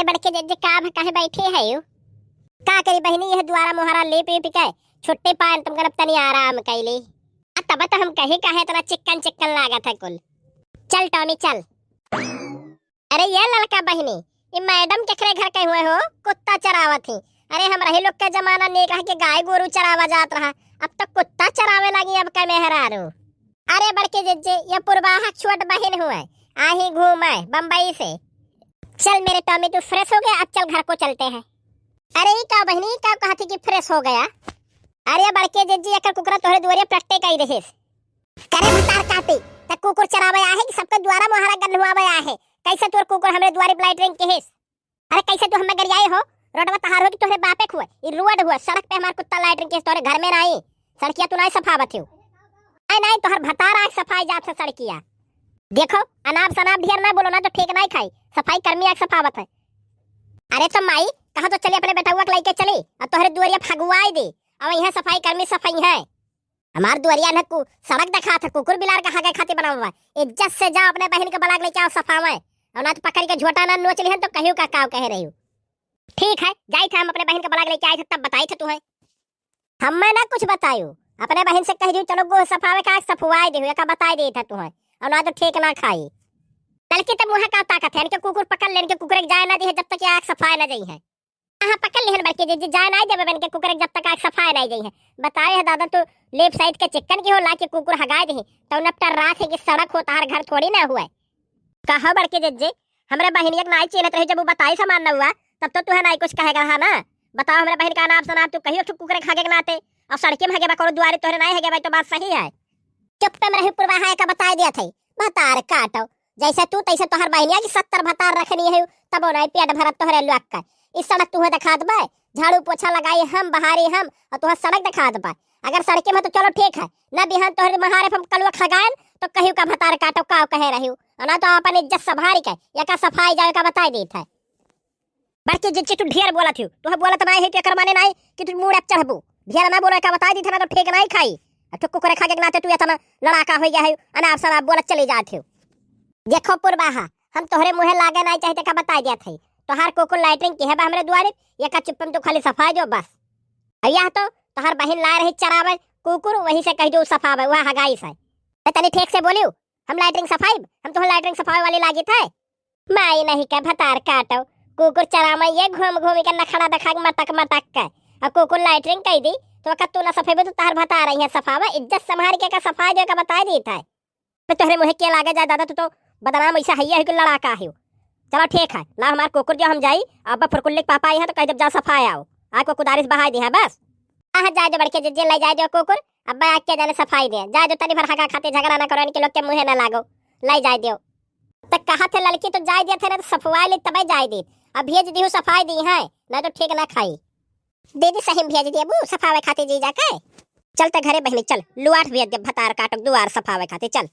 बड़के जज्जे का कहे बैठे है यू का करी बहनी यह द्वारा मोहरा ले पे पिके छुट्टे पान तुम गरब तनी आराम कैली तब तो हम कहे काहे इतना चिकन चिकन लागत है कुल। चल टॉमी चल। अरे ये लड़का बहनी ये मैडम केकरे घर के हुए हो कुत्ता चरावत थी। अरे हम रही लोग का जमाना नेक रहा कि गाय गोरू चरावा जात रहा अब तो कुत्ता चरावे लगी अब का मेहरारू। अरे बड़के जज्जे ये पुरवाहा छोट बहन हुए आही घूमाए बम्बई से। चल मेरे टॉमी तू फ्रेश हो गया अब चल घर को चलते हैं। अरे ये का बहनी का कहा थी कि फ्रेश हो गया। अरे बड़के जज्जी अकर कुकरा तोहरे दुआरे प्रट्टे कई रहिस करे भतार काटी त कुकुर चरावे आहे कि सबके द्वारा मोहरा गन्नवावे आहे कैसे तोर कुकुर हमरे द्वारे ब्लाइटरिंग के हिस। अरे कैसे तू हमें गरियाए हो रोडवा तहार हो कि तोहरे बापे खुए ई रोड हुआ सड़क पे हमार कुत्ता लाइटरिंग के तोहरे घर में नहीं सड़किया तू नहीं सफावत हो। आई नहीं तोहर भतार आग सफाई जात से सड़किया देखो अनाप शनाप ढेर ना बोलो ना तो ठीक नहीं खाई सफाई कर्मी आग सफावत है। अरे तो माई कहा तो चले अपने बेटा लेके चली अब तोहरे दुआरिया फगवाई दे अब यहाँ सफाई कर्मी सफाई है हमार दुआरिया न सड़क दिखा था कुकुर बिलार कहा गए खाते बना हुआ इज्जत से जाओ अपने बहन के बलाग लेके आओ सफावे और ना तो पकड़ के झोटा ना नोच लिहन तो कहियो का काव कह रही हूँ। ठीक है जाई थे हम अपने बहन के बलाग लेके आए थे तब बताई थे तुम्हें हम मैं ना कुछ बतायू अपने बहन से कह दी चलो गो सफावे का सफुआई दे का बताई दे था तुम्हें और ना तो ठीक ना खाई बल्कि तब मुँह का ताकत है कुकुर पकड़ लेने के कुकुर जाए ना दी है जब तक आग सफाई ना गई है। हाँ पकड़ लिहन बल्कि जी जाए ना जब बन के कुकुर जब तक आग सफाई नहीं गई है बताए है दादा तू लेफ्ट साइड के चिकन की हो ला के कुकुर हगाए दे तो नपटर रात है कि सड़क हो तार घर थोड़ी ना हुआ कहा बड़के जज्जे हमरे बहन एक नाई चेलत रही जब वो बताई सामान ना हुआ तब तो तू है नाई कुछ कहेगा हाँ ना बताओ हमरे बहन का नाम सुना तू कहियो कुकुर खागे के नाते और सड़के में हगे बा करो द्वारे तोहरे नहीं हगे भाई तो बात सही है। चुप पे रही पुरवाहा का बताई दिया थे भतार काटो जैसे तू तैसे तोहर बहनिया की 70 भतार रखनी है तब नहीं पेट भरत तोहरे लुक का इस सड़क तू दिखा दे झाड़ू पोछा लगाई हम बहारी हम और तुह सड़क दिखा दे अगर सड़के में तो चलो ठीक है न बिहान तोहरे महारे हम कलुआ खगान तो कहियो का भतार काटो का कहे रही ना तो अपन इज्जत संभारी के या का सफाई जाए का बताई देत है। बड़के जिच्ची तू ढेर बोला थी तू बोला तो नहीं है कि माने नहीं कि तू मुंह चढ़बू ढेर ना बोला का बताई दी था ना तो ठीक नहीं खाई ठुक्कू करे खा के नाते तू इतना लड़ाका हो गया है अनाप शनाप बोला चले जाते हो। देखो पुरवाहा हम तोहरे मुँह लागे नहीं चाहते का बताई दिया थे तोहार कुकुर लाइटरिंग की है हमरे द्वारे या का चुप्पम तो खाली सफाई दो बस अया तो तोहार बहन ला रही चरावे कुकुर वहीं से कह दो सफावे वह हगाई से तनी ठीक से बोलियो हम लाइटरिंग सफाई हम तो लाइटरिंग सफाई वाली लागी थे माई नहीं का भतार काटो कुकुर चरावे ये घूम घूम के नखड़ा दिखा मटक मटक के और कुकुर लाइटरिंग कह दी तो कत्तू ना सफेद तो तार बता रही है सफावा इज्जत संभाल के का सफाई दे का बताई दी था तो तोहरे मुँह के लागे जा दादा तो बदनाम ऐसा है कि लड़ाका है। चलो ठीक है ला हमार कुकुर जो हम जाई अब फुरकुल्ले के पापा आई है तो कह जब जा सफाई आओ आज को कुदारिश बहा दी है बस हाँ जाए जो बड़के जे ले जाए जो कुकुर अब आग के जाने सफाई दे जाए जो तनी भर हगा खाते झगड़ा ना करो इनके लोग के मुँह ना लागो लाई जाए दियो तक कहा थे लड़की तो जाए दिए थे ना तो सफवाई ली तब जाए दी अब भेज दी सफाई दी है ना तो ठीक ना खाई दीदी सही भेज दिए बू सफावे खाते जी जाके चलते घरे बहनी चल लुआठ भेज दे भतार काटक दुआर सफावे खाते चल।